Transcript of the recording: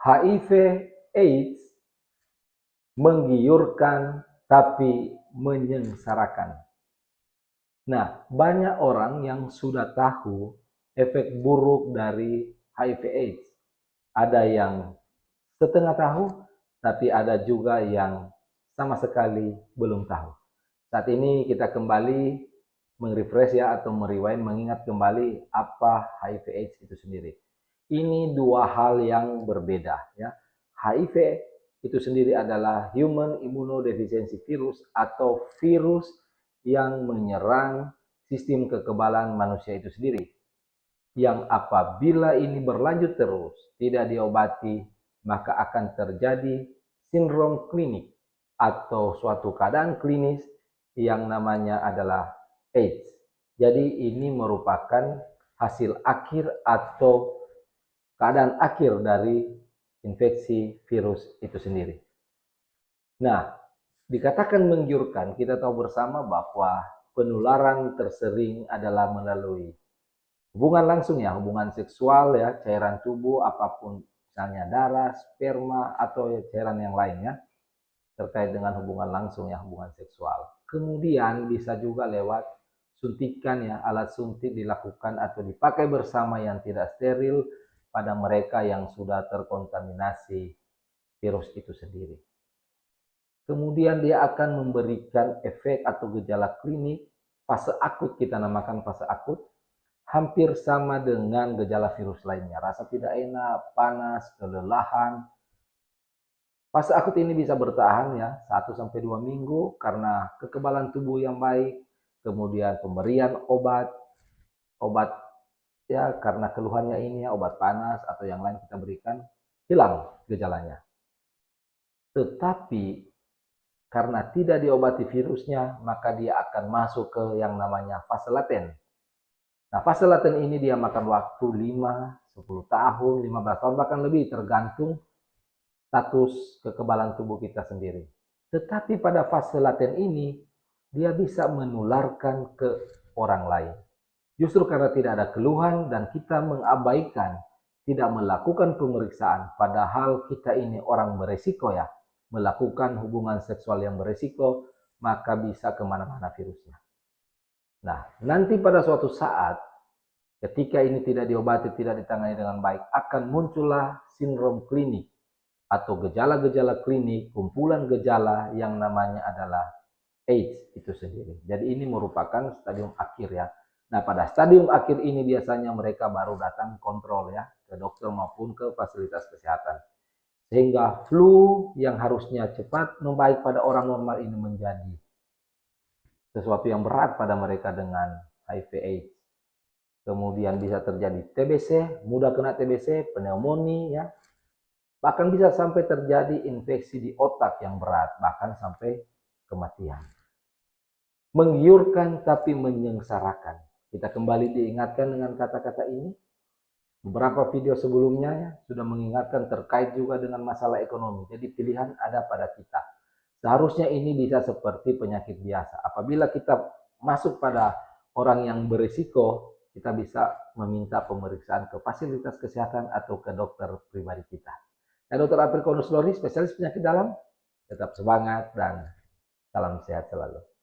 HIV AIDS menggiurkan tapi menyengsarakan. Nah, banyak orang yang sudah tahu efek buruk dari HIV AIDS. Ada yang setengah tahu, tapi ada juga yang sama sekali belum tahu. Saat ini kita kembali mengrefresh ya, atau merewind, mengingat kembali apa HIV AIDS itu sendiri. Ini dua hal yang berbeda ya. HIV itu sendiri adalah Human Immunodeficiency Virus atau virus yang menyerang sistem kekebalan manusia itu sendiri. Yang apabila ini berlanjut terus, tidak diobati, maka akan terjadi sindrom klinik atau suatu keadaan klinis yang namanya adalah AIDS. Jadi ini merupakan hasil akhir atau keadaan akhir dari infeksi virus itu sendiri. Nah, dikatakan menggiurkan, kita tahu bersama bahwa penularan tersering adalah melalui hubungan langsung ya, hubungan seksual ya, cairan tubuh apapun, misalnya darah, sperma, atau cairan yang lainnya terkait dengan hubungan langsung ya, hubungan seksual. Kemudian bisa juga lewat suntikan ya, alat suntik dilakukan atau dipakai bersama yang tidak steril pada mereka yang sudah terkontaminasi virus itu sendiri. Kemudian dia akan memberikan efek atau gejala klinik fase akut, kita namakan fase akut, hampir sama dengan gejala virus lainnya. Rasa tidak enak, panas, kelelahan. Fase akut ini bisa bertahan ya 1-2 minggu karena kekebalan tubuh yang baik, kemudian pemberian obat ya, karena keluhannya ini ya, obat panas atau yang lain kita berikan, hilang gejalanya. Tetapi karena tidak diobati virusnya, maka dia akan masuk ke yang namanya fase laten. Nah, fase laten ini dia makan waktu 5, 10 tahun, 15 tahun, bahkan lebih, tergantung status kekebalan tubuh kita sendiri. Tetapi pada fase laten ini, dia bisa menularkan ke orang lain. Justru karena tidak ada keluhan dan kita mengabaikan, tidak melakukan pemeriksaan, padahal kita ini orang beresiko ya, melakukan hubungan seksual yang beresiko, maka bisa kemana-mana virusnya. Nah, nanti pada suatu saat, ketika ini tidak diobati, tidak ditangani dengan baik, akan muncullah sindrom klinik atau gejala-gejala klinik, kumpulan gejala yang namanya adalah AIDS itu sendiri. Jadi ini merupakan stadium akhir ya. Nah, pada stadium akhir ini biasanya mereka baru datang kontrol ya, ke dokter maupun ke fasilitas kesehatan. Sehingga flu yang harusnya cepat membaik pada orang normal ini menjadi sesuatu yang berat pada mereka dengan HIV AIDS. Kemudian bisa terjadi TBC, mudah kena TBC, pneumonia ya. Bahkan bisa sampai terjadi infeksi di otak yang berat, bahkan sampai kematian. Menggiurkan tapi menyengsarakan. Kita kembali diingatkan dengan kata-kata ini. Beberapa video sebelumnya ya, sudah mengingatkan terkait juga dengan masalah ekonomi. Jadi pilihan ada pada kita. Seharusnya ini bisa seperti penyakit biasa. Apabila kita masuk pada orang yang berisiko, kita bisa meminta pemeriksaan ke fasilitas kesehatan atau ke dokter pribadi kita. Saya Dr. April Konus Lori, spesialis penyakit dalam. Tetap semangat dan salam sehat selalu.